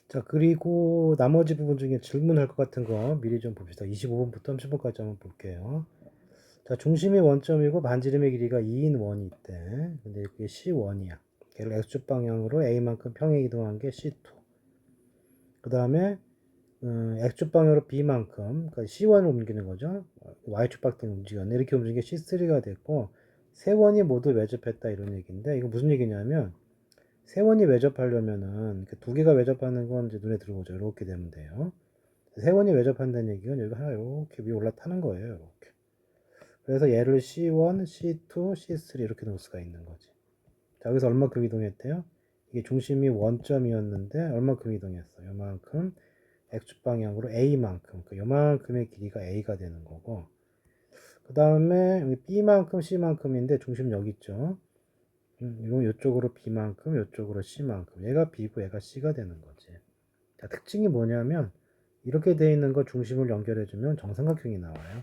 자, 그리고 나머지 부분 중에 질문할 것 같은 거 미리 좀 봅시다. 25번부터 30번까지 한번 볼게요. 자, 중심이 원점이고 반지름의 길이가 2인 원이 있대. 근데 그게 C1이야. 걔를 X축 방향으로 A만큼 평행 이동한 게 C2. 그 다음에 X축 방향으로 B만큼, 그러니까 C1을 옮기는 거죠. Y축 방향으로 움직였네. 이렇게 움직인 게 C3가 됐고, 세 원이 모두 매접했다 이런 얘기인데, 이거 무슨 얘기냐면, 세 원이 매접하려면은, 두 개가 매접하는 건 이제 눈에 들어오죠. 이렇게 되면 돼요. 세 원이 매접한다는 얘기는 여기 하나 이렇게 위에 올라타는 거예요. 이렇게. 그래서 얘를 C1, C2, C3 이렇게 놓을 수가 있는 거지. 자, 여기서 얼마큼 이동했대요? 이게 중심이 원점이었는데 얼마큼 이동했어? 요만큼 X축 방향으로 A만큼, 그 요만큼의 길이가 A가 되는 거고, 그 다음에 B만큼 C만큼인데 중심 여기 있죠. 이건 이쪽으로 B만큼, 이쪽으로 C만큼. 얘가 B고 얘가 C가 되는 거지. 자, 특징이 뭐냐면 이렇게 돼 있는 거 중심을 연결해주면 정삼각형이 나와요.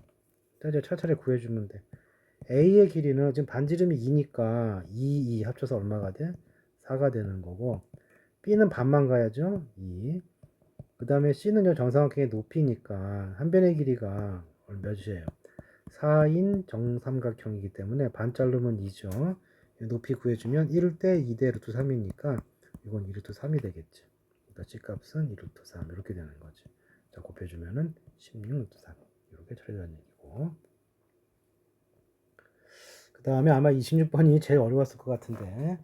자, 이제 차차례 구해주면 돼. A의 길이는 지금 반지름이 2니까 2 합쳐서 얼마가 돼? 4가 되는 거고, B는 반만 가야죠. 2. 그 다음에 C는요, 정삼각형의 높이니까 한 변의 길이가 몇이에요? 4인 정삼각형이기 때문에 반 자르면 2죠. 높이 구해주면 1대 2대 루트 3이니까 이건 2 루트 3이 되겠지. 그러니까 C값은 2 루트 3 이렇게 되는 거지. 자, 곱해주면은 16 루트 3 이렇게 처리되는 얘기고. 그 다음에 아마 26번이 제일 어려웠을 것 같은데.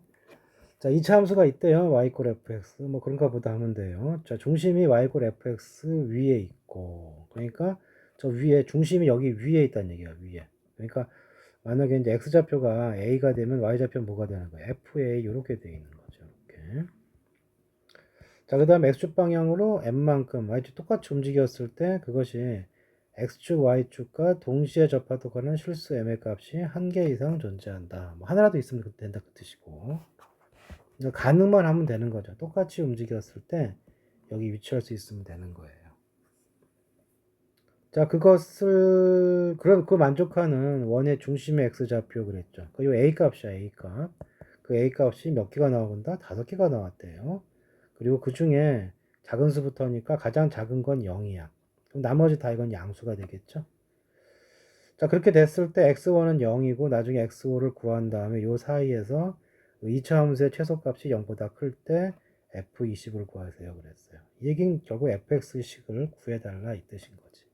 자, 2차 함수가 있대요. y 꼴 fx. 뭐 그런가 보다 하면 돼요. 자, 중심이 y 꼴 fx 위에 있고. 그러니까 저 위에, 중심이 여기 위에 있다는 얘기야, 위에. 그러니까 만약에 이제 x좌표가 a가 되면 y좌표는 뭐가 되는 거야? fa 이렇게 돼 있는 거죠. 이렇게. 자, 그 다음에 x축 방향으로 m만큼 y축 똑같이 움직였을 때 그것이 x축, y축과 동시에 접하도록 하는 실수 m의 값이 한 개 이상 존재한다. 뭐 하나라도 있으면 된다 그 뜻이고. 가능만 하면 되는 거죠. 똑같이 움직였을 때 여기 위치할 수 있으면 되는 거예요. 자, 그럼 그 만족하는 원의 중심의 x좌표 그랬죠. 그 A 값이야, A 값. 그 A 값이 몇 개가 나온다? 5개가 나왔대요. 그리고 그 중에 작은 수부터니까 가장 작은 건 0이야. 그럼 나머지 다 이건 양수가 되겠죠. 자, 그렇게 됐을 때 x1은 0이고 나중에 x5를 구한 다음에 요 사이에서 2차 함수의 최소값이 0보다 클 때 f20을 구하세요 그랬어요. 이 얘기는 결국 fx식을 구해달라 이 뜻인 거지.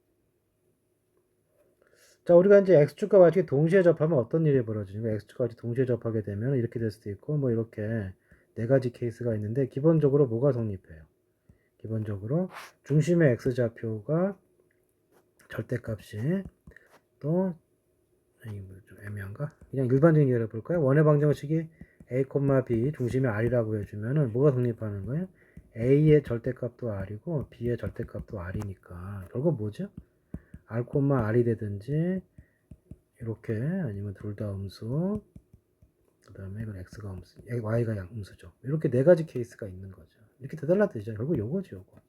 자, 우리가 이제 x축과 y축이 동시에 접하면 어떤 일이 벌어지는가? x축과 y축이 동시에 접하게 되면 이렇게 될 수도 있고 뭐 이렇게 네 가지 케이스가 있는데 기본적으로 뭐가 성립해요? 기본적으로 중심의 x좌표가 절대값이 또 이거 좀 애매한가? 그냥 일반적인 예를 볼까요? 원의 방정식이 a, b 중심이 r이라고 해주면은 뭐가 성립하는 거예요? a의 절대값도 r이고 b의 절대값도 r이니까 결국 뭐죠? r, r이 되든지 이렇게 아니면 둘 다 음수 그 다음에 이건 x가 음수, y가 양음수죠. 이렇게 네 가지 케이스가 있는 거죠. 이렇게 되달라 뜻이죠. 결국 요거지 요거.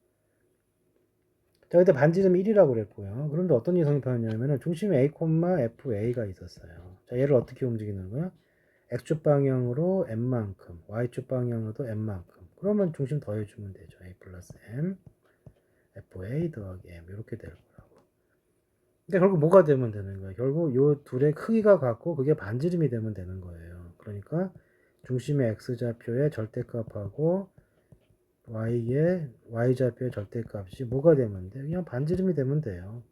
자, 그때 반지름 1이라고 그랬고요. 그런데 어떤 일이 성립하느냐면은 중심에 a, fa가 있었어요. 자, 얘를 어떻게 움직이는 거야? x축 방향으로 m만큼, y축 방향으로도 m만큼. 그러면 중심 더해주면 되죠. a 플러스 m, fa 더하기 m 이렇게 될 거라고. 근데 결국 뭐가 되면 되는 거예요? 결국 요 둘의 크기가 같고 그게 반지름이 되면 되는 거예요. 그러니까 중심의 x좌표의 절대값하고 y좌표의 절대값이 뭐가 되면 돼? 그냥 반지름이 되면 돼요.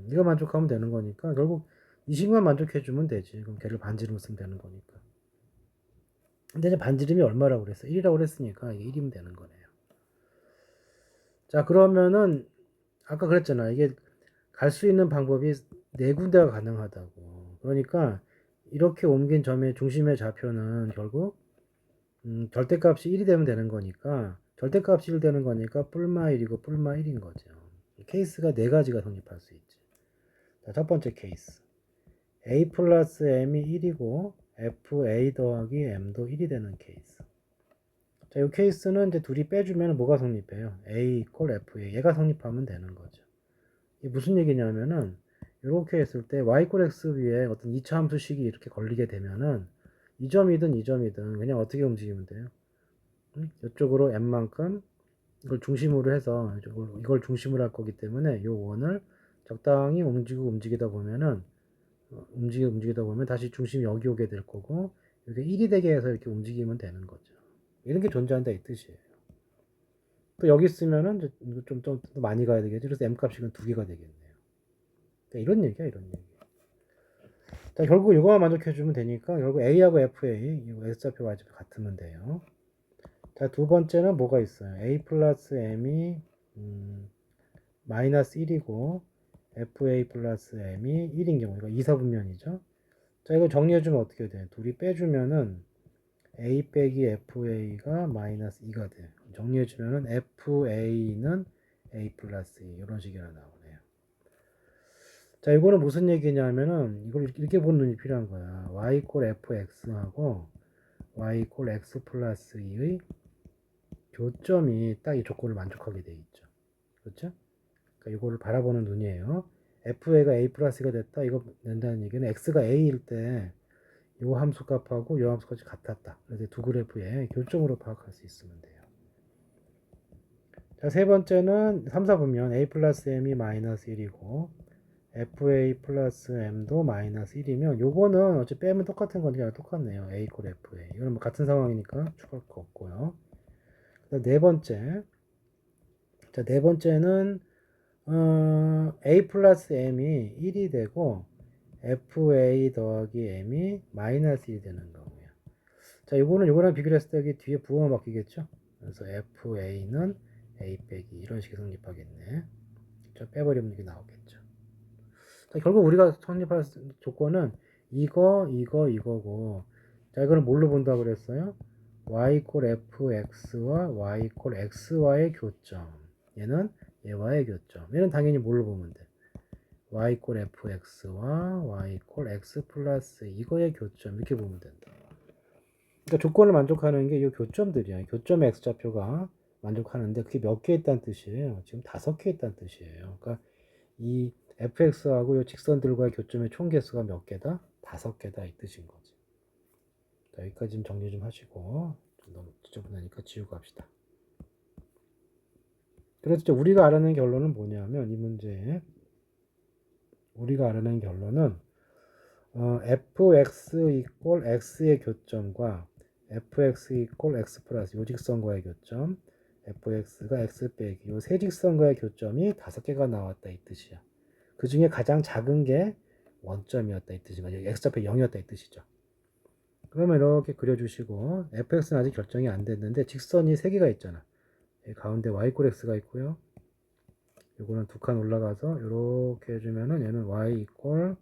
이거 만족하면 되는 거니까 결국 이 식만 만족해주면 되지. 그럼 걔를 반지름 쓰면 되는 거니까. 근데 이제 반지름이 얼마라고 그랬어? 1이라고 그랬으니까 이게 1이면 되는 거네요. 자, 그러면은 아까 그랬잖아. 이게 갈 수 있는 방법이 네 군데가 가능하다고. 그러니까 이렇게 옮긴 점의 중심의 좌표는 결국 절대값이 1이 되면 되는 거니까 절대값이 1 되는 거니까 뿔마 1이고 뿔마 1인 거죠. 케이스가 네 가지가 성립할 수 있지. 자, 첫 번째 케이스. a 플러스 m이 1이고 fa 더하기 m도 1이 되는 케이스. 자, 이 케이스는 이제 둘이 빼주면 뭐가 성립해요? a 이퀄 fa. 얘가 성립하면 되는 거죠. 이게 무슨 얘기냐면은 이렇게 했을 때 y 이퀄 x 위에 어떤 2차 함수식이 이렇게 걸리게 되면은 이 점이든 이 점이든 그냥 어떻게 움직이면 돼요? 이쪽으로 m만큼 이걸 중심으로 해서 이걸 중심으로 할 거기 때문에 요 원을 적당히 움직이다 보면은 움직이다 보면 다시 중심이 여기 오게 될 거고 이게 1이 되게 해서 이렇게 움직이면 되는 거죠. 이런 게 존재한다 이 뜻이에요. 또 여기 있으면은 좀 많이 가야 되겠죠. 그래서 m 값이 두 개가 되겠네요. 그러니까 이런 얘기야, 이런 얘기. 자, 결국 이거만 만족해주면 되니까 결국 a하고 fa 이거 x좌표 y좌표 같으면 돼요. 자, 두 번째는 뭐가 있어요? a 플러스 m이 마이너스 1이고 fa 플러스 m이 1인 경우 이거 이사분면이죠. 자, 이거 정리해주면 어떻게 돼요? 둘이 빼주면은 a 빼기 fa가 마이너스 2가 돼요. 정리해주면은 fa는 a 플러스 2 이런 식으로 나오네요. 자, 이거는 무슨 얘기냐면은 이걸 이렇게 보는 눈이 필요한 거야. y 이퀄 fx하고 y 이퀄 x 플러스 2의 교점이 딱 이 조건을 만족하게 돼 있죠. 그렇죠? 그러니까 이거를 바라보는 눈이에요. fa가 a 플러스가 됐다. 이거 낸다는 얘기는 x가 a일 때 이 함수 값하고 이 함수 값이 같았다. 그래서 두 그래프의 교점으로 파악할 수 있으면 돼요. 자, 세 번째는 3, 4보면 a 플러스 m이 마이너스 1이고 fa 플러스 m도 마이너스 1이면 요거는 어차피 빼면 똑같은 거니까 똑같네요. a 이퀄 fa. 이거는 뭐 같은 상황이니까 추가할 거 없고요. 네 번째. 자, 네 번째는 a 플러스 m이 1이 되고 fa 더하기 m이 마이너스 1이 되는 거고요. 자, 요거랑 비교를 했을 때 여기 뒤에 부호가 바뀌겠죠? 그래서 fa는 a 빼기 이런 식이 성립하겠네. 저 빼버리면 이게 나오겠죠. 자, 결국 우리가 성립할 조건은 이거고. 자, 이거는 뭘로 본다 그랬어요? y 이퀄 fx와 y 이퀄 x와의 교점. 얘는 얘와의 교점. 얘는 당연히 뭘로 보면 돼? y 이퀄 fx와 y 이퀄 x 플러스 이거의 교점. 이렇게 보면 된다. 그러니까 조건을 만족하는 게 이 교점들이야. 교점의 x좌표가 만족하는데 그게 몇 개 있다는 뜻이에요. 지금 5개 있다는 뜻이에요. 그러니까 이 fx하고 이 직선들과의 교점의 총 개수가 몇 개다? 5개다 이 뜻인 거지. 자, 여기까지 좀 정리 좀 하시고 좀 너무 지저분하니까 지우고 합시다. 그래서 우리가 알아낸 결론은 뭐냐면 이 문제에 우리가 알아낸 결론은 fx 이퀄 x의 교점과 fx 이퀄 x 플러스 요 직선과의 교점 fx가 x 빼기 요 세 직선과의 교점이 5개가 나왔다 이 뜻이야. 그 중에 가장 작은 게 원점이었다 이 뜻이죠. x좌표 0이었다 이 뜻이죠. 그러면 이렇게 그려주시고 fx는 아직 결정이 안 됐는데 직선이 3개가 있잖아. 가운데 y 이퀄 x가 있고요. 요거는 두 칸 올라가서 이렇게 해주면은 얘는 y 이퀄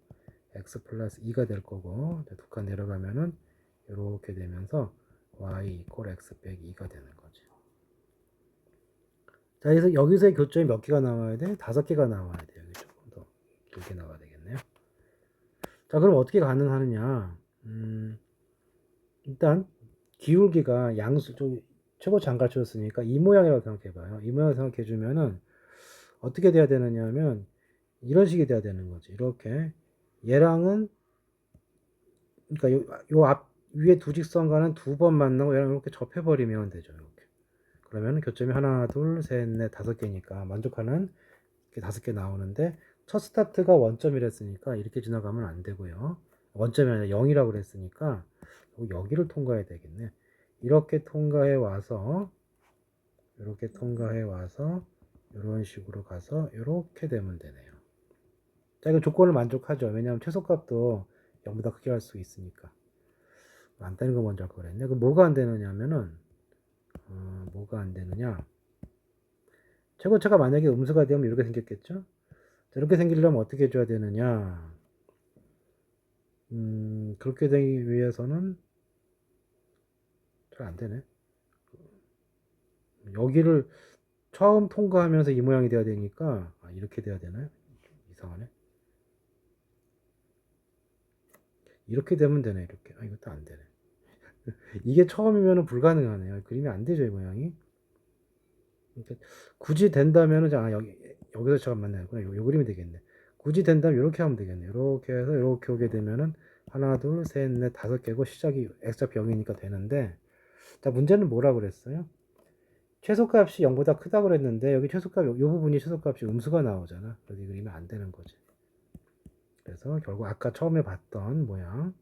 x 플러스 2가 될 거고 두 칸 내려가면은 이렇게 되면서 y 이퀄 x 빼기 2가 되는 거지. 자, 그래서 여기서의 교점이 몇 개가 나와야 돼? 5개가 나와야 돼요. 여기 조금 더 길게 나와야 되겠네요. 자, 그럼 어떻게 가능하느냐? 일단 기울기가 양수 좀 최고치 안 가르쳐줬으니까 이 모양이라고 생각해봐요. 이 모양 생각해주면은 어떻게 돼야 되느냐면 이런 식이 돼야 되는 거지. 이렇게 얘랑은 그러니까 요 앞 위에 두 직선과는 두 번 만나고 얘랑 이렇게 접해버리면 되죠. 이렇게. 그러면 교점이 하나, 둘, 셋, 넷, 5개니까 만족하는 게 5개 나오는데 첫 스타트가 원점이랬으니까 이렇게 지나가면 안 되고요. 원점이 아니라 0이라고 그랬으니까 여기를 통과해야 되겠네. 이렇게 통과해 와서 이렇게 통과해 와서 이런 식으로 가서 이렇게 되면 되네요. 자, 이거 조건을 만족하죠. 왜냐하면 최소값도 0보다 크게 할 수 있으니까. 안 되는 거 먼저 할 거 그랬네. 그럼 뭐가 안 되느냐면은 뭐가 안 되느냐? 최고차가 만약에 음수가 되면 이렇게 생겼겠죠? 자, 이렇게 생기려면 어떻게 해줘야 되느냐? 그렇게 되기 위해서는 잘 안 되네. 여기를 처음 통과하면서 이 모양이 돼야 되니까 이렇게 돼야 되나요? 이상하네. 이렇게 되면 되네. 이렇게. 이것도 안 되네. 이게 처음이면 불가능하네요. 그림이 안 되죠, 이 모양이. 그러니까 굳이 된다면은 여기서 잠깐만 만나구나. 요 그림이 되겠네. 굳이 된다면 이렇게 하면 되겠네. 이렇게 해서 이렇게 오게 되면은 하나, 둘, 셋, 넷, 5개고 시작이 x좌표 0이니까 되는데 자, 문제는 뭐라 그랬어요? 최소값이 0보다 크다고 그랬는데 여기 최소값 요 부분이 최소값이 음수가 나오잖아. 그래서 이 그림이 안 되는 거지. 그래서 결국 아까 처음에 봤던 모양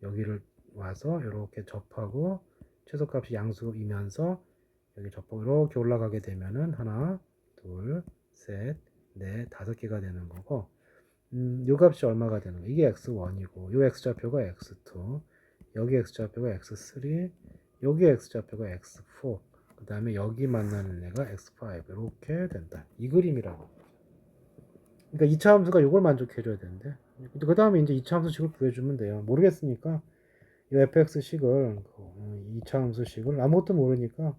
여기를 와서 이렇게 접하고 최소값이 양수이면서 여기 접하고 이렇게 올라가게 되면은 하나, 둘, 셋, 넷, 다섯 개가 되는 거고 요 값이 얼마가 되는 거야? 이게 x1이고 요 x좌표가 x2 여기 x좌표가 x3 여기 x좌표가 x4 그 다음에 여기 만나는 애가 x5 이렇게 된다. 이 그림이라고. 그러니까 2차 함수가 이걸 만족해줘야 되는데 그 다음에 이제 2차 함수식을 구해주면 돼요. 모르겠으니까 이 fx식을 2차 함수식을 아무것도 모르니까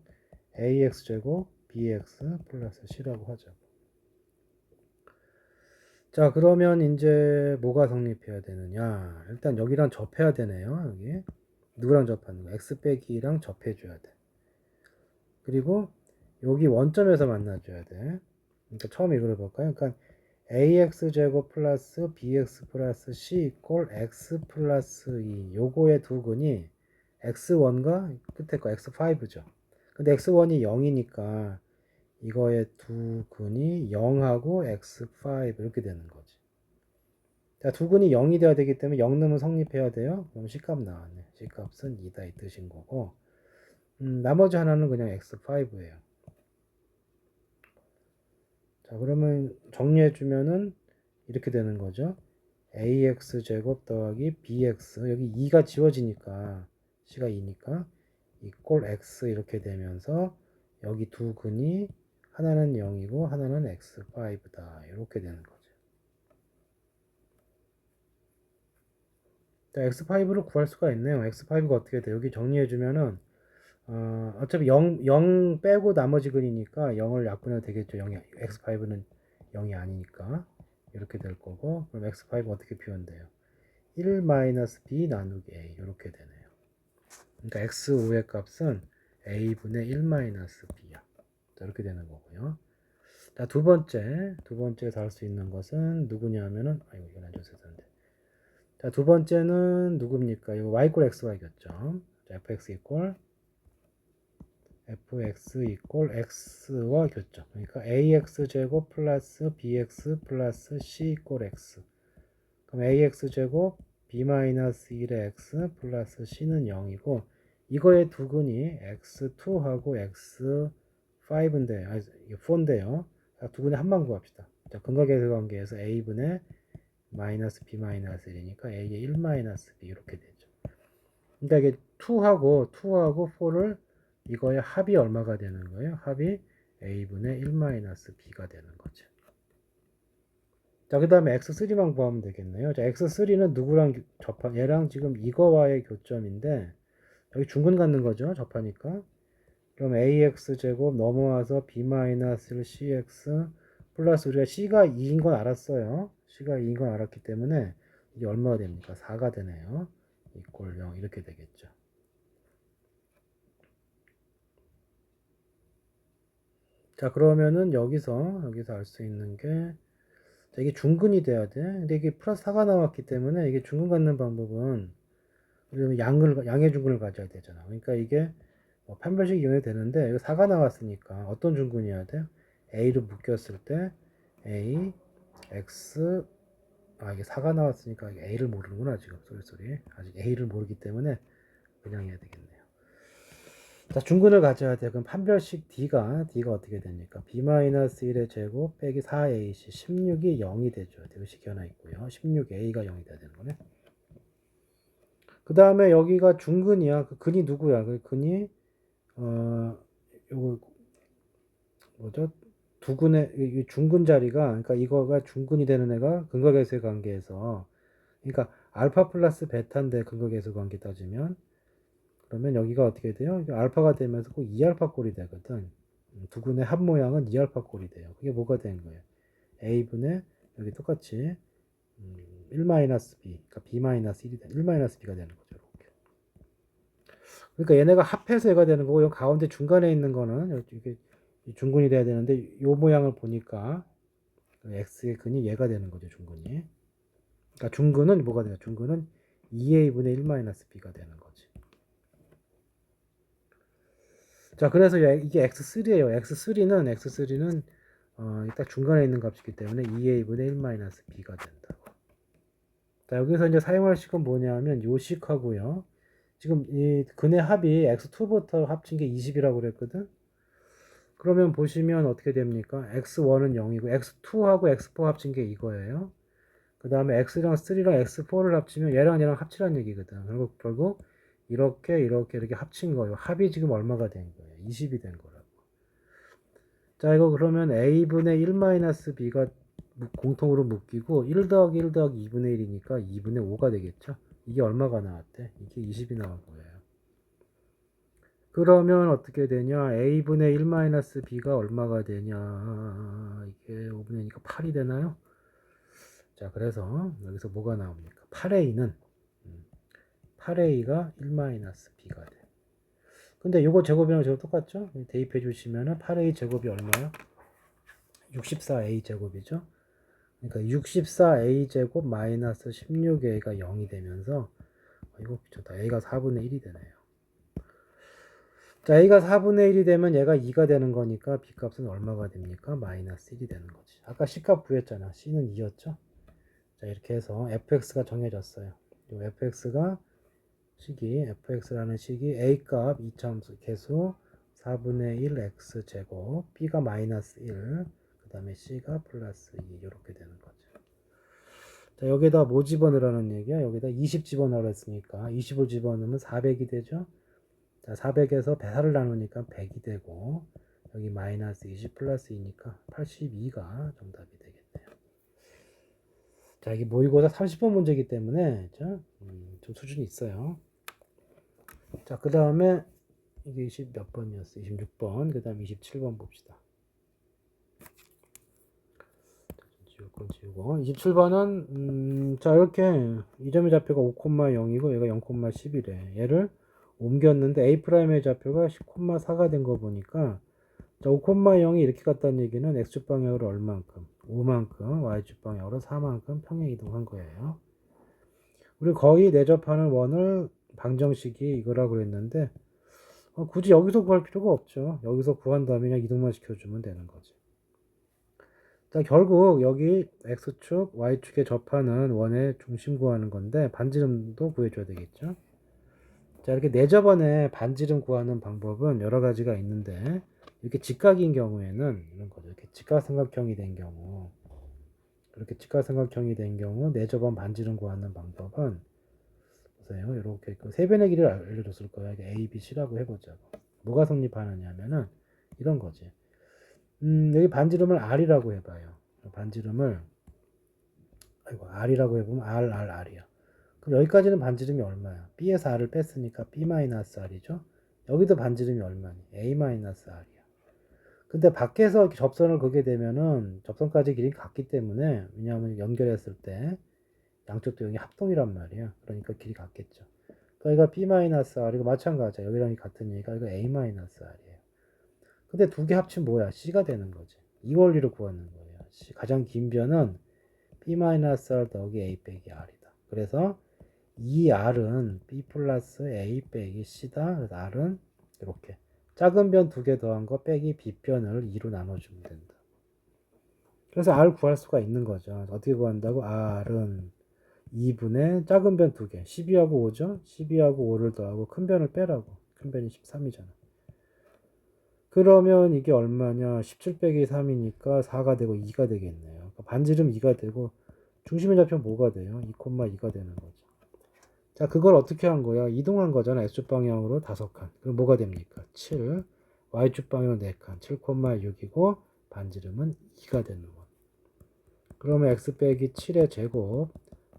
ax제곱 bx 플러스 c라고 하죠. 자, 그러면 이제 뭐가 성립해야 되느냐? 일단 여기랑 접해야 되네요. 여기 누구랑 접하는 거? x 빼기랑 접해줘야 돼. 그리고 여기 원점에서 만나줘야 돼. 그러니까 처음 이걸 볼까요? 그러니까 ax 제곱 플러스 bx 플러스 c 이꼴 x 플러스 2 요거의 두 근이 x1과 끝에 거 x5죠. 근데 x1이 0이니까 이거의 두 근이 0하고 x5 이렇게 되는 거지. 자, 두 근이 0이 돼야 되기 때문에 0 넣으면 성립해야 돼요. 그럼 C값 나왔네. C값은 2다 이 뜻인 거고 나머지 하나는 그냥 x5예요. 자, 그러면 정리해주면은 이렇게 되는 거죠. ax 제곱 더하기 bx 여기 2가 지워지니까 c가 2니까 이꼴 x 이렇게 되면서 여기 두 근이 하나는 0이고 하나는 x5다 이렇게 되는 거죠. 자, x5를 구할 수가 있네요. x5가 어떻게 돼? 여기 정리해주면은 어차피 0 빼고 나머지 근이니까 0을 약분해도 되겠죠. 0이, x5는 0이 아니니까 이렇게 될 거고 그럼 x5 어떻게 표현돼요? 1-b 나누기 a 이렇게 되네요. 그러니까 x5의 값은 a분의 1-b야. 이렇게 되는 거고요. 자, 두 번째에서 할 수 있는 것은 누구냐면은 아이고 이건 안 줬어야 되는데. 자, 두 번째는 누굽니까? 이거 y 이꼴 xy겠죠. 자, fx 이꼴 x와 교점. 그러니까 ax 제곱 플러스 bx 플러스 c 이꼴 x. 그럼 ax 제곱 b 마이너스 1의 x 플러스 c는 0이고 이거의 두 근이 x2하고 x5인데 아니 4인데요. 두 근의 합만 구합시다. 자, 근각계수 관계에서 a분의 마이너스 b 마이너스 1이니까 a의 1 마이너스 b 이렇게 되죠. 그러니까 이게 2하고 4를 이거의 합이 얼마가 되는 거예요? 합이 a분의 1 마이너스 b가 되는 거죠. 자, 그 다음에 x3만 구하면 되겠네요. 자, x3는 누구랑 접한, 얘랑 지금 이거와의 교점인데, 여기 중근 갖는 거죠. 접하니까. 그럼 ax 제곱 넘어와서 b-1 cx 플러스 우리가 c가 2인 건 알았어요. c가 2인 건 알았기 때문에 이게 얼마가 됩니까? 4가 되네요. 이꼴 0 이렇게 되겠죠. 자, 그러면은 여기서 알 수 있는 게 자, 이게 중근이 돼야 돼. 근데 이게 플러스 4가 나왔기 때문에 이게 중근 갖는 방법은 양의 중근을 가져야 되잖아. 그러니까 이게 뭐 판별식 이용해도 되는데 이거 4가 나왔으니까 어떤 중근이어야 돼? A를 묶였을 때 A, X 이게 4가 나왔으니까 A를 모르는구나 지금 쏘리 아직 A를 모르기 때문에 그냥 해야 되겠네요. 자, 중근을 가져야 돼. 그럼 판별식 D가 어떻게 됩니까? B-1의 제곱 빼기 4AC 16이 0이 되죠. 대표식이 하나 있고요. 16A가 0이 돼야 되는 거네. 그 다음에 여기가 중근이야. 그 근이 누구야? 그 근이 요거 뭐죠? 두 근의 이 중근 자리가 그러니까 이거가 중근이 되는 애가 근각계수의 관계에서 그러니까 알파 플러스 베타인데 근각계수 관계 따지면 그러면 여기가 어떻게 돼요? 알파가 되면서 꼭 2알파 꼴이 되거든. 두 근의 합 모양은 2알파 꼴이 돼요. 그게 뭐가 되는 거예요? a분의 여기 똑같이 1-b 그러니까 b-1이 1-b가 되는 거죠. 이렇게. 그러니까 얘네가 합해서 얘가 되는 거고 이 가운데 중간에 있는 거는 이게 중근이 돼야 되는데 이 모양을 보니까 x의 근이 얘가 되는 거죠. 중근이. 그러니까 중근은 뭐가 돼요? 중근은 2a분의 1-b가 되는 거지. 자, 그래서 이게 x3예요. x3는 딱 중간에 있는 값이기 때문에 2a분의 1-b가 된다고. 자, 여기서 이제 사용할 식은 뭐냐면 요 식하고요. 지금 이 근의 합이 x2부터 합친 게 20이라고 그랬거든. 그러면 보시면 어떻게 됩니까? x1은 0이고 x2하고 x4 합친 게 이거예요. 그 다음에 x랑 3랑 x4를 합치면 얘랑 합치란 얘기거든. 결국 이렇게 합친 거예요. 합이 지금 얼마가 된 거예요? 20이 된 거라고. 자, 이거 그러면 a분의 1-b가 공통으로 묶이고 1 더하기 1 더하기 2분의 1이니까 2분의 5가 되겠죠. 이게 얼마가 나왔대? 이게 20이 나온 거예요. 그러면 어떻게 되냐? a분의 1-b가 얼마가 되냐? 이게 5분의 1이니까 8이 되나요? 자, 그래서 여기서 뭐가 나옵니까? 8a가 1-b가 돼. 근데 요거 제곱이랑 저거 똑같죠? 대입해 주시면은 8a 제곱이 얼마야? 64a 제곱이죠? 그러니까 64a 제곱 마이너스 16a가 0이 되면서 이거 미쳤다. a가 4분의 1이 되네요. 자, a가 4분의 1이 되면 얘가 2가 되는 거니까 b 값은 얼마가 됩니까? 마이너스 1이 되는 거지. 아까 c 값 구했잖아. c는 2였죠? 자, 이렇게 해서 fx가 정해졌어요. 요 fx라는 식이 a 값 2참수 개수 4분의 1 x 제곱, b가 마이너스 1, 그 다음에 c가 플러스 2 이렇게 되는 거죠. 자, 여기다 뭐 집어넣으라는 얘기야? 여기다 20 집어넣으라 했으니까 20을 집어넣으면 400이 되죠. 자, 400에서 배사를 나누니까 100이 되고 여기 마이너스 20 플러스 2니까 82가 정답이 되겠네요. 자, 이게 모의고사 30번 문제이기 때문에 좀 수준이 있어요. 자, 그 다음에 이게 20 몇 번이었어? 26번. 그 다음에 27번 봅시다. 지우고 27번은 자, 이렇게 이 점의 좌표가 5,0이고 얘가 0,10이래. 얘를 옮겼는데 A'의 좌표가 10,4가 된 거 보니까 자, 5,0이 이렇게 갔다는 얘기는 x축 방향으로 얼만큼? 5만큼, y축 방향으로 4만큼 평행 이동한 거예요. 우리 거의 내접하는 원을 방정식이 이거라고 그랬는데 굳이 여기서 구할 필요가 없죠. 여기서 구한 다음에 그냥 이동만 시켜주면 되는 거지. 자, 결국 여기 x축, y축에 접하는 원의 중심 구하는 건데 반지름도 구해줘야 되겠죠. 자, 이렇게 내접원의 반지름 구하는 방법은 여러 가지가 있는데 이렇게 직각인 경우에는 이런 거죠. 이렇게 직각삼각형이 된 경우, 그렇게 직각삼각형이 된 경우 내접원 반지름 구하는 방법은 보세요. 이렇게 그 세변의 길이를 알려줬을 거예요. A, B, C라고 해보자고. 뭐가 성립하느냐면은 이런 거지. 여기 반지름을 R이라고 해봐요. 반지름을 R이라고 해보면 R이야. 그럼 여기까지는 반지름이 얼마야? B에서 R을 뺐으니까 B-R이죠. 여기도 반지름이 얼마니? A-R이야. 근데 밖에서 이렇게 접선을 그게 되면은 접선까지 길이 같기 때문에 왜냐하면 연결했을 때 양쪽 도형이 합동이란 말이야. 그러니까 길이 같겠죠. 그러니까 B-R 이거 마찬가지야. 여기랑 같은 얘기가 이거 A-R이에요. 근데 두 개 합치면 뭐야? C가 되는 거지. 이 원리를 구하는 거예요. 가장 긴 변은 B-R 더하기 A 빼기 R이다. 그래서 이 R은 B 플러스 A 빼기 C다. 그래서 R은 이렇게 작은 변 두 개 더한 거 빼기 B변을 2로 나눠주면 된다. 그래서 R 구할 수가 있는 거죠. 어떻게 구한다고? R은 2분의 작은 변 두 개 12하고 5죠. 12하고 5를 더하고 큰 변을 빼라고. 큰 변이 13이잖아. 그러면 이게 얼마냐? 17 빼기 3이니까 4가 되고 2가 되겠네요. 그러니까 반지름 2가 되고 중심의 좌표 뭐가 돼요? 2,2가 되는 거죠. 자, 그걸 어떻게 한 거야? 이동한 거잖아. X축 방향으로 5칸. 그럼 뭐가 됩니까? 7. Y축 방향으로 4칸. 7,6이고 반지름은 2가 되는 거. 그러면 X 빼기 7의 제곱,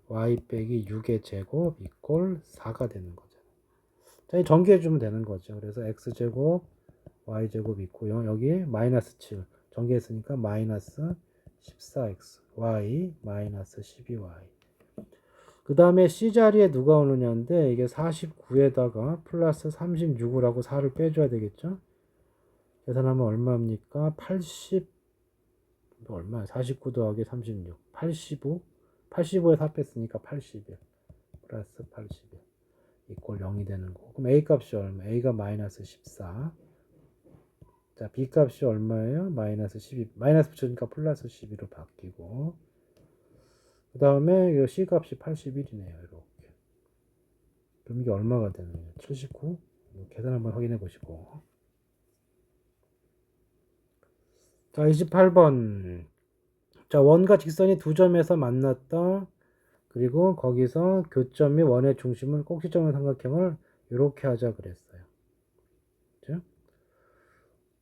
Y 빼기 6의 제곱 이꼴 4가 되는 거잖아. 자, 전개해주면 되는 거죠. 그래서 X제곱, Y제곱 있고요. 여기 마이너스 7. 전개했으니까 마이너스 14X, Y 마이너스 12Y. 그 다음에 C자리에 누가 오느냐인데 이게 49에다가 플러스 36을 하고 4를 빼줘야 되겠죠. 계산하면 얼마입니까? 80 얼마야? 49 더하기 36 85 85에 4 뺐으니까 81 플러스 81 이꼴 0이 되는 거고 그럼 A 값이 얼마? A가 마이너스 14 자, b 값이 얼마예요? 마이너스 12. 마이너스 붙여주니까 플러스 12로 바뀌고, 그 다음에 이 c 값이 81이네요. 이렇게. 그럼 이게 얼마가 되느냐? 79. 계산 한번 확인해 보시고. 자, 28번. 자, 원과 직선이 두 점에서 만났다. 그리고 거기서 교점이 원의 중심을 꼭지점의 삼각형을 이렇게 하자 그랬어요. 그죠?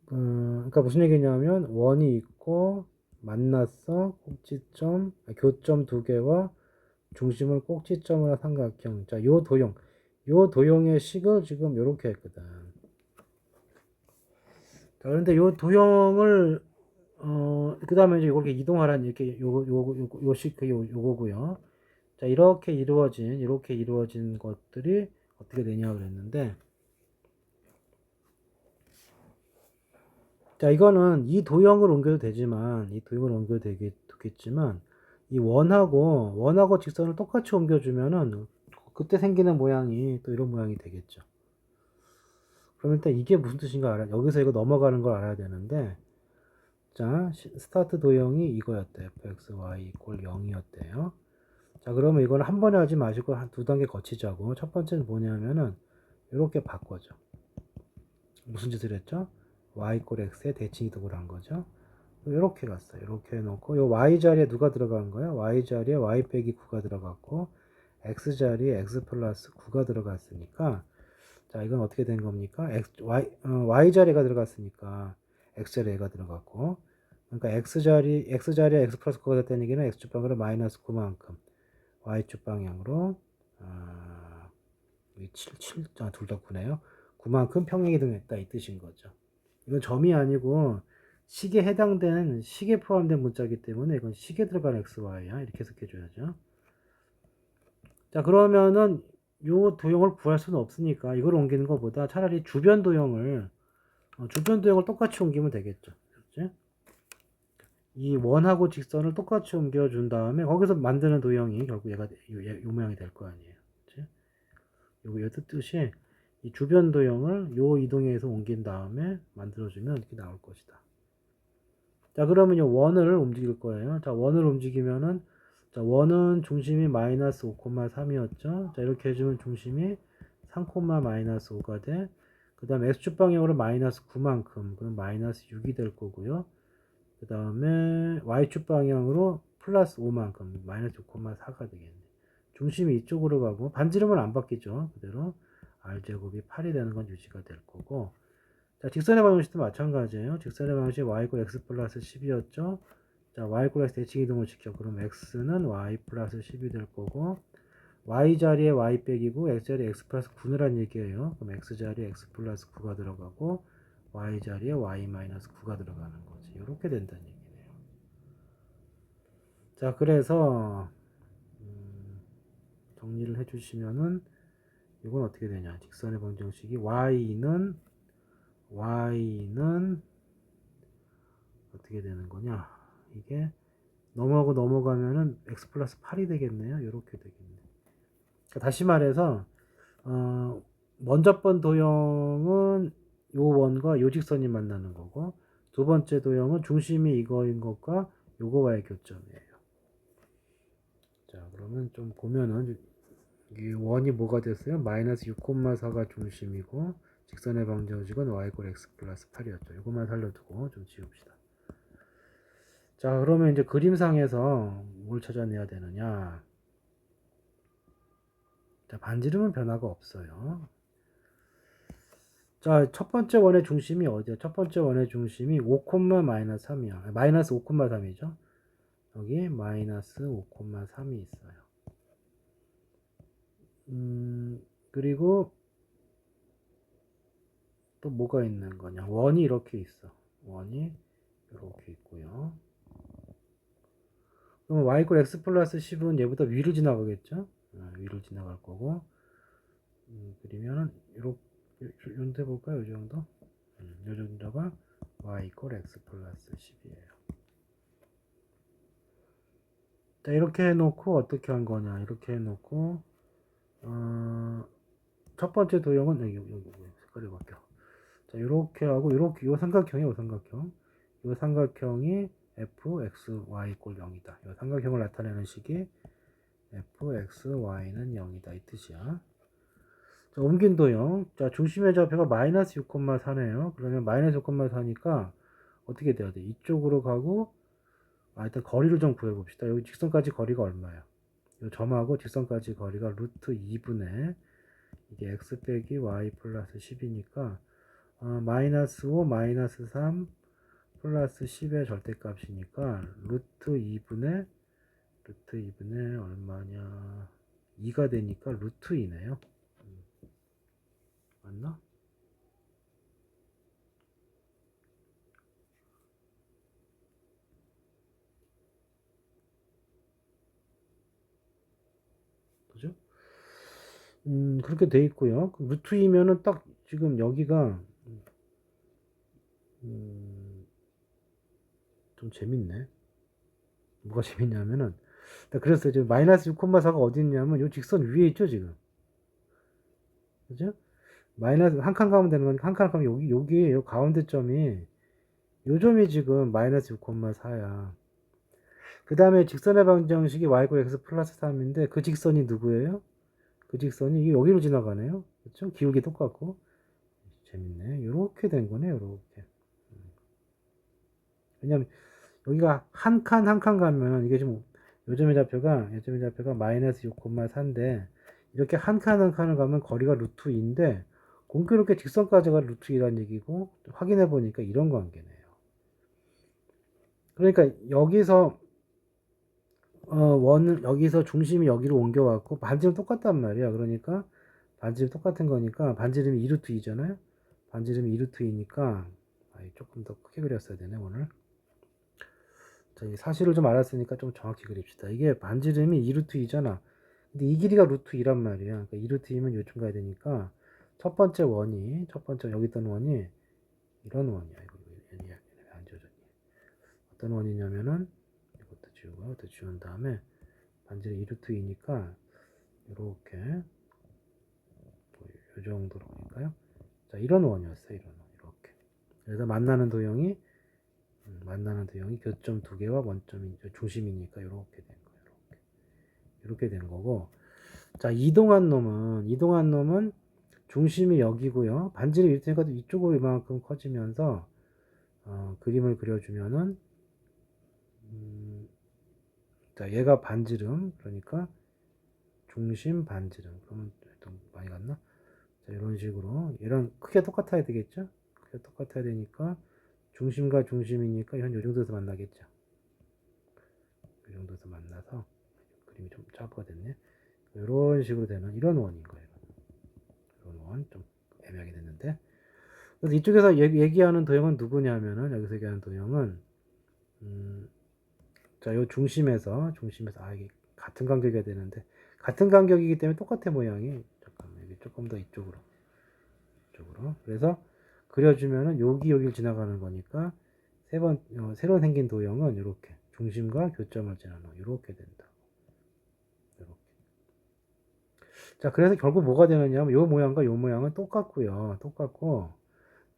그러니까 무슨 얘기냐면 원이 있고 만났어. 꼭지점, 교점 두 개와 중심을 꼭지점으로 삼각형. 자, 요 도형의 식을 지금 이렇게 했거든. 자, 그런데 요 도형을 그 다음에 이제 이렇게 이동하라는 이렇게 요거고요. 자, 이렇게 이루어진 것들이 어떻게 되냐 그랬는데, 자, 이거는 이 도형을 옮겨도 되겠지만, 이 원하고 직선을 똑같이 옮겨주면은, 그때 생기는 모양이 또 이런 모양이 되겠죠. 그럼 일단 이게 무슨 뜻인가 여기서 이거 넘어가는 걸 알아야 되는데, 자, 스타트 도형이 이거였대. fxy 이퀄 0이었대요. 자, 그러면 이걸 한 번에 하지 마시고 한 두 단계 거치자고. 첫 번째는 뭐냐면은, 이렇게 바꿔줘. 무슨 짓을 했죠? y 이퀄 x에 대칭 이동을 한 거죠. 이렇게 갔어요. 이렇게 해놓고 요 y 자리에 누가 들어간 거예요? y 자리에 y 빼기 9가 들어갔고 x 자리에 x 플러스 9가 들어갔으니까 자, 이건 어떻게 된 겁니까? y 자리가 들어갔으니까 x 자리에 가 들어갔고 그러니까 x 자리에 x 플러스 9가 됐다는 얘기는 x축 방향으로 마이너스 9만큼 y축 방향으로 7, 둘 다 9네요. 9만큼 평행 이동했다 이 뜻인 거죠. 이건 점이 아니고 식에 해당되는 식에 포함된 문자이기 때문에 이건 식에 들어간 xy야 이렇게 해석해줘야죠. 자, 그러면은 요 도형을 구할 수는 없으니까 이걸 옮기는 것보다 차라리 주변 도형을 똑같이 옮기면 되겠죠. 그렇지? 이 원하고 직선을 똑같이 옮겨준 다음에 거기서 만드는 도형이 결국 요 모양이 될 거 아니에요. 그렇지? 요거 뜻이 이 주변 도형을 요 이동해서 옮긴 다음에 만들어주면 이렇게 나올 것이다. 자, 그러면 요 원을 움직일 거예요. 자, 원을 움직이면은 자, 원은 중심이 마이너스 5,3이었죠. 자, 이렇게 해주면 중심이 3, 마이너스 5가 돼. 그 다음에 x축 방향으로 마이너스 9만큼, 그럼 마이너스 6이 될 거고요. 그 다음에 y축 방향으로 플러스 5만큼, 마이너스 6,4가 되겠네. 중심이 이쪽으로 가고, 반지름은 안 바뀌죠. 그대로. r제곱이 8이 되는 건 유지가 될 거고. 자, 직선의 방정식도 마찬가지예요. 직선의 방정식 y 이퀄 x 플러스 10이었죠. 자, y 이퀄 x 대칭 이동을 시켜. 그럼 x는 y 플러스 10이 될 거고 y 자리에 y 빼기고 x 자리에 x 플러스 9 넣으란 얘기예요. 그럼 x 자리에 x 플러스 9가 들어가고 y 자리에 y 마이너스 9가 들어가는 거지. 이렇게 된다는 얘기네요. 자, 그래서 정리를 해주시면은 이건 어떻게 되냐. 직선의 방정식이 y는 어떻게 되는 거냐. 이게 넘어가면은 x 플러스 8이 되겠네요. 이렇게 되겠네. 그러니까 다시 말해서 먼저 번 도형은 요 원과 요 직선이 만나는 거고 두 번째 도형은 중심이 이거인 것과 요거와의 교점이에요. 자, 그러면 좀 보면은 이 원이 뭐가 됐어요? 마이너스 6,4가 중심이고 직선의 방정식은 y 이퀄 x 플러스 8이었죠. 이것만 살려두고 좀 지웁시다. 자, 그러면 이제 그림상에서 뭘 찾아내야 되느냐. 자, 반지름은 변화가 없어요. 자, 첫 번째 원의 중심이 어디야? 첫 번째 원의 중심이 5, 마이너스 3이야. 마이너스 5,3이죠. 여기 마이너스 5,3이 있어요. 그리고 또 뭐가 있는 거냐? 원이 이렇게 있어. 원이 이렇게 있고요. 그러면 y 이퀄 x 플러스 10은 얘보다 위를 지나가겠죠? 위를 지나갈 거고. 그러면은 이렇게 이런데 볼까요? 이 정도? 이 정도가 y 이퀄 x 플러스 10이에요. 자, 이렇게 해놓고 어떻게 한 거냐? 이렇게 해놓고 첫 번째 도형은 여기 색깔이 바뀌어. 자, 요렇게 하고, 요렇게, 요 삼각형이요, 삼각형. 요 삼각형이 fxy 꼴 0이다. 요 삼각형을 나타내는 식이 fxy는 0이다. 이 뜻이야. 자, 옮긴 도형. 자, 중심의 좌표가 마이너스 6,4네요. 그러면 마이너스 6,4니까 어떻게 돼야 돼? 이쪽으로 가고, 일단 거리를 좀 구해봅시다. 여기 직선까지 거리가 얼마야? 이 점하고 직선까지 거리가 루트 2분의 이게 x 빼기 y 플러스 10이니까 마이너스 5 마이너스 3 플러스 10의 절대값이니까 루트 2분의 얼마냐 2가 되니까 루트 2네요. 맞나? 그죠? 그렇게 돼 있고요. 루트 2면은 딱 지금 여기가 좀 재밌네. 뭐가 재밌냐면은 그래서 지금 마이너스 6,4가 어디 있냐면 요 직선 위에 있죠 지금. 그죠? 마이너스 한 칸 가면 되는 거니까 한 칸 가면 여기 요 가운데 점이 요 점이 지금 마이너스 6,4야. 그 다음에 직선의 방정식이 y고 x 플러스 3인데 그 직선이 누구예요? 그 직선이 이게 여기로 지나가네요. 그렇죠? 기울기 똑같고 재밌네. 요렇게 된 거네. 요렇게. 왜냐면 여기가 한 칸 한 칸 가면 이게 좀 요점의 좌표가 마이너스 6,4인데 이렇게 한 칸 한 칸을 가면 거리가 루트 2인데 공교롭게 직선까지가 루트 2라는 얘기고 확인해 보니까 이런 관계네요. 그러니까 여기서 여기서 중심이 여기로 옮겨왔고 반지름 똑같단 말이야. 그러니까 반지름 똑같은 거니까 반지름이 2루트 2잖아요. 반지름이 2루트 2니까 조금 더 크게 그렸어야 되네 오늘. 자, 이 사실을 좀 알았으니까 좀 정확히 그립시다. 이게 반지름이 2루트 2잖아. 근데 이 길이가 루트 2란 말이야. 그러니까 2루트 2면 요쯤 가야 되니까 첫 번째 여기 있던 원이 이런 원이야. 이거 얘는 안 지워졌니? 어떤 원이냐면은 이것도 지우고 이것도 지운 다음에 반지름 2루트 2니까 이렇게 이 정도로 볼까요? 자, 이런 원이었어요. 이런 원. 이렇게. 그래서 만나는 도형이 교점 두 개와 원점이 중심이니까 이렇게 된 거예요. 이렇게 된 거고. 자, 이동한 놈은 중심이 여기고요. 반지름 이렇게니까 이쪽으로 이만큼 커지면서 그림을 그려주면은 자, 얘가 반지름 그러니까 중심 반지름 그러면 좀 많이 갔나? 자, 이런 식으로 얘랑 크게 똑같아야 되겠죠? 크게 똑같아야 되니까 중심과 중심이니까 한 요 정도에서 만나겠죠. 이 정도에서 만나서 그림이 좀 작아가 됐네. 이런 식으로 되는 이런 원인 거예요. 이런 원 좀 애매하게 됐는데. 그래서 이쪽에서 얘기하는 도형은 누구냐면은 여기서 얘기하는 도형은 자, 요 중심에서 이게 같은 간격이어야 되는데 같은 간격이기 때문에 똑같아 모양이. 잠깐만 여기 조금 더 이쪽으로. 그래서 그려주면은 여기를 지나가는 거니까 새로 생긴 도형은 이렇게 중심과 교점을 지나는 이렇게 된다. 이렇게. 자, 그래서 결국 뭐가 되느냐면 요 모양과 요 모양은 똑같고요. 똑같고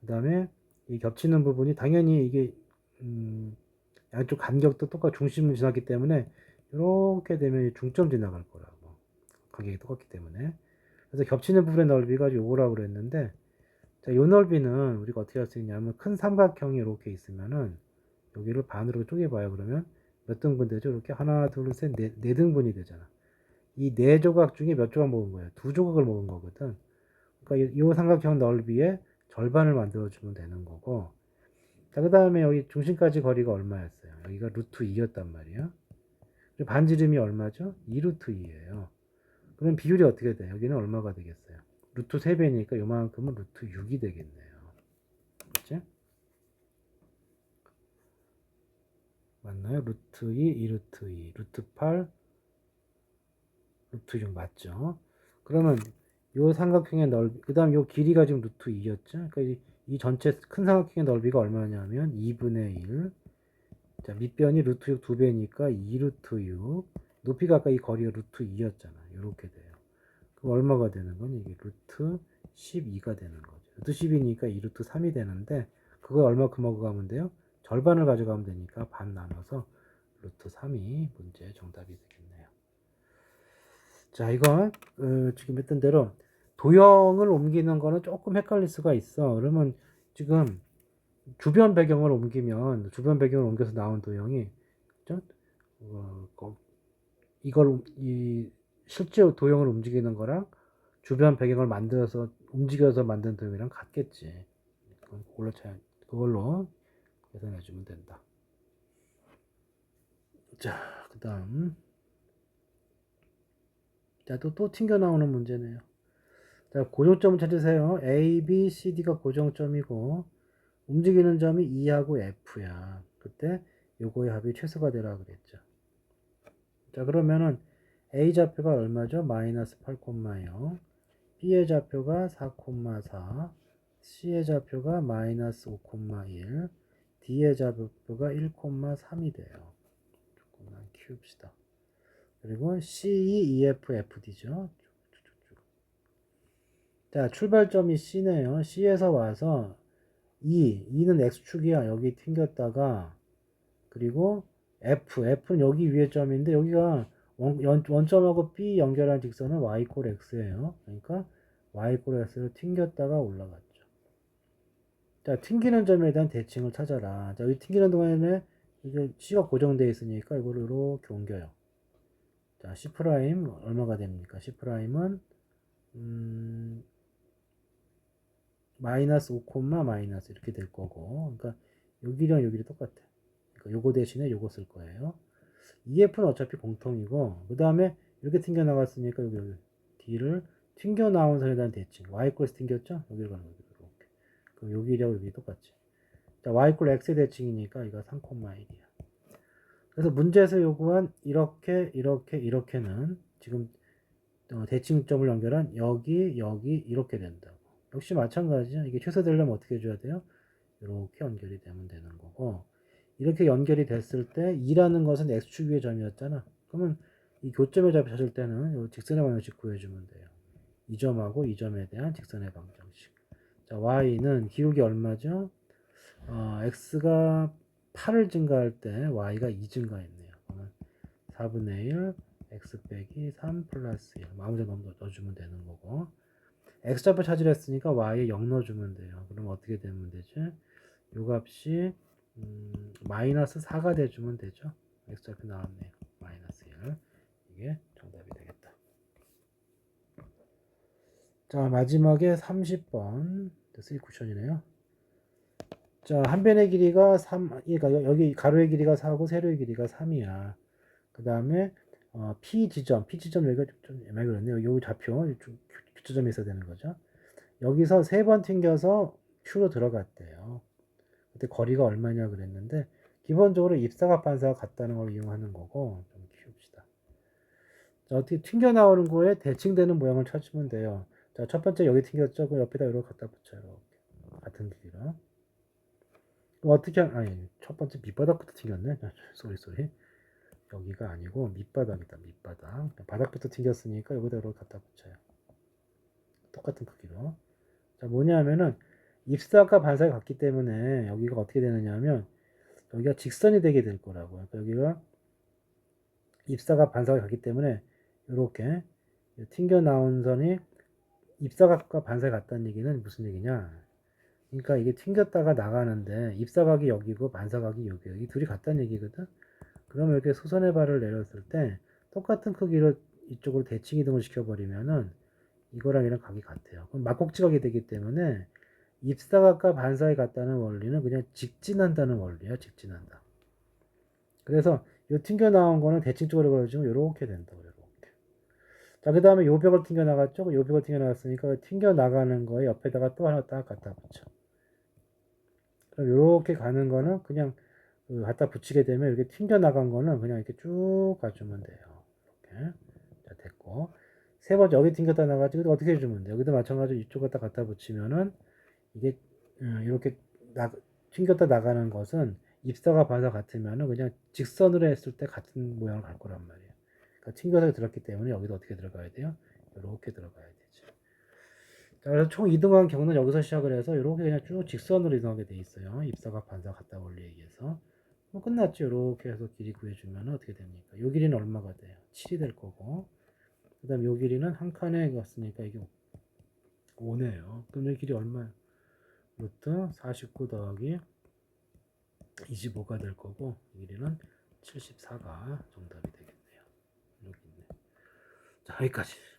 그다음에 이 겹치는 부분이 당연히 이게 양쪽 간격도 똑같고 중심을 지났기 때문에 이렇게 되면 중점 지나갈 거라고. 간격이 똑같기 때문에. 그래서 겹치는 부분의 넓이가 요거라고 그랬는데 자, 요 넓이는 우리가 어떻게 할 수 있냐면 큰 삼각형이 이렇게 있으면은 여기를 반으로 쪼개봐요. 그러면 몇 등분 되죠? 이렇게 하나, 둘, 셋, 네 등분이 되잖아. 이 네 조각 중에 몇 조각 먹은 거야? 두 조각을 먹은 거거든. 그러니까 이 삼각형 넓이의 절반을 만들어주면 되는 거고. 자, 그 다음에 여기 중심까지 거리가 얼마였어요? 여기가 루트 2였단 말이야. 반지름이 얼마죠? 2 루트 2예요. 그럼 비율이 어떻게 돼? 여기는 얼마가 되겠어요? 루트 3배니까 요만큼은 루트 6이 되겠네요. 그치? 맞나요? 루트 2, 2루트 2, 루트 8, 루트 6 맞죠? 그러면 요 삼각형의 넓이, 그 다음 요 길이가 지금 루트 2였죠? 그러니까 이 전체 큰 삼각형의 넓이가 얼마냐면 2분의 1. 자, 밑변이 루트 6 2배니까 2 루트 6. 높이가 아까 이 거리가 루트 2였잖아. 이렇게 돼요. 그럼 얼마가 되는 거니? 이게 루트 12가 되는 거죠. 루트 12니까 2루트 3이 되는데 그걸 얼마큼 하고 가면 돼요? 절반을 가져가면 되니까 반 나눠서 루트 3이 문제의 정답이 되겠네요. 자, 이건 지금 했던 대로 도형을 옮기는 거는 조금 헷갈릴 수가 있어. 그러면 지금 주변 배경을 옮기면 주변 배경을 옮겨서 나온 도형이 그죠? 이걸 이 실제 도형을 움직이는 거랑 주변 배경을 만들어서 움직여서 만든 도형이랑 같겠지. 그걸로 계산해 주면 된다. 자, 그다음 자, 또 튕겨 나오는 문제네요. 자, 고정점을 찾으세요. A, B, C, D가 고정점이고 움직이는 점이 E하고 F야. 그때 요거의 합이 최소가 되라 그랬죠. 자, 그러면은 A 좌표가 얼마죠? 마이너스 8,0. B의 좌표가 4,4. C의 좌표가 마이너스 5,1. D의 좌표가 1,3이 돼요. 조금만 키웁시다. 그리고 CE, EF, FD죠. 자, 출발점이 C네요. C에서 와서 E는 X축이야. 여기 튕겼다가 그리고 F는 여기 위에 점인데 여기가 원점하고 B 연결한 직선은 Y 꼴 X예요. 그러니까 Y 꼴 X를 튕겼다가 올라갔죠. 자, 튕기는 점에 대한 대칭을 찾아라. 자, 여기 튕기는 동안에 이게 C가 고정되어 있으니까 이거를 이렇게 옮겨요. 자, C' 얼마가 됩니까? C'은 마이너스 5, 마이너스 이렇게 될 거고, 그러니까 여기랑 여기랑 똑같아. 그러니까 요거 대신에 요거 쓸 거예요. EF는 어차피 공통이고, 그 다음에 이렇게 튕겨 나갔으니까 여기 D를 튕겨 나온 선에 대한 대칭. Y 꼴에서 튕겼죠? 여기로 가는 거죠. 이렇게. 그럼 여기랑 여기 똑같지. 자, Y 꼴 X의 대칭이니까 이거 3,1이야. 그래서 문제에서 요구한 이렇게는 지금 대칭점을 연결한 여기 이렇게 된다고. 역시 마찬가지죠. 이게 최소되려면 어떻게 해줘야 돼요? 이렇게 연결이 되면 되는 거고, 이렇게 연결이 됐을 때 2라는 것은 x축 위의 점이었잖아. 그러면 이 교점의 잡을 찾을 때는 이 직선의 방정식 구해주면 돼요. 이 점하고 이 점에 대한 직선의 방정식. 자, y는 기울기 얼마죠? x가 8을 증가할 때 y가 2 증가했네요. 그러면 4분의 1 x 빼기 3 플러스 1 아무데나 넣어주면 되는 거고, x좌표 찾으려 했으니까 y에 0 넣어주면 돼요. 그럼 어떻게 되면 되지? 요 값이 마이너스 4가 돼주면 되죠. x좌표 나왔네요. 마이너스 1. 이게 정답이 되겠다. 자, 마지막에 30번 쓰리 쿠션이네요. 자, 한 변의 길이가 3, 그러니까 여기 가로의 길이가 4고 세로의 길이가 3이야. 그 다음에 P 지점 여기가 좀 애매하게 그렇네요. 요 좌표 교차점이 있어야 되는 거죠. 여기서 3번 튕겨서 Q로 들어갔대요. 그때 거리가 얼마냐 그랬는데 기본적으로 입사각 반사가 같다는 걸 이용하는 거고 좀 키웁시다. 자, 어떻게 튕겨 나오는 거에 대칭되는 모양을 찾으면 돼요. 자, 첫 번째 여기 튕겼죠? 그 옆에다 이렇게 갖다 붙여요. 이렇게. 같은 길이로. 그럼 어떻게 아니 첫 번째 밑바닥부터 튕겼네. 쏘리. 여기가 아니고 밑바닥이다. 밑바닥. 바닥부터 튕겼으니까 여기다 이렇게 갖다 붙여요. 똑같은 크기로. 자, 뭐냐면은 입사과 반사가 같기 때문에 여기가 어떻게 되느냐 하면 여기가 직선이 되게 될 거라고요. 그러니까 여기가 입사각 반사가 같기 때문에 이렇게 튕겨 나온 선이 입사각과 반사가 같다는 얘기는 무슨 얘기냐? 그러니까 이게 튕겼다가 나가는데 입사각이 여기고 반사각이 여기예요. 이 둘이 같다는 얘기거든. 그러면 이렇게 수선의 발을 내렸을 때 똑같은 크기로 이쪽으로 대칭 이동을 시켜버리면은 이거랑 이랑 각이 같아요. 그럼 막곡지각이 되기 때문에 입사각과 반사에 같다는 원리는 그냥 직진한다는 원리야. 직진한다. 그래서 요 튕겨 나온 거는 대칭 쪽으로 걸어주면 이렇게 된다. 이렇게. 자, 그 다음에 요 벽을 튕겨 나갔죠? 요 벽을 튕겨 나갔으니까 튕겨 나가는 거에 옆에다가 또 하나 딱 갖다 붙여. 그럼 이렇게 가는 거는 그냥 갖다 붙이게 되면 이렇게 튕겨 나간 거는 그냥 이렇게 쭉 가주면 돼요. 이렇게. 자, 됐고. 세 번째 여기 튕겼다 나가지고 어떻게 해주면 돼? 여기도 마찬가지로 이쪽 갖다 붙이면은 이게 이렇게 튕겼다 나가는 것은 입사가 반사 같으면은 그냥 직선으로 했을 때 같은 모양을 갈 거란 말이에요. 그러니까 튕겨서 들었기 때문에 여기도 어떻게 들어가야 돼요? 이렇게 들어가야 되죠. 자, 그래서 총 이동한 경우는 여기서 시작을 해서 이렇게 그냥 쭉 직선으로 이동하게 돼 있어요. 입사각, 반사 갖다 원리 얘기해서. 뭐 끝났죠. 이렇게 해서 길이 구해주면 어떻게 됩니까? 요 길이는 얼마가 돼요? 7이 될 거고. 그 다음 요 길이는 한 칸에 갔으니까 이게 5네요. 그럼 이 길이 얼마예요? 루트 49 더하기 25가 될 거고, 이 길이는 74가 정답이 되겠네요. 여기 있네. 자, 여기까지.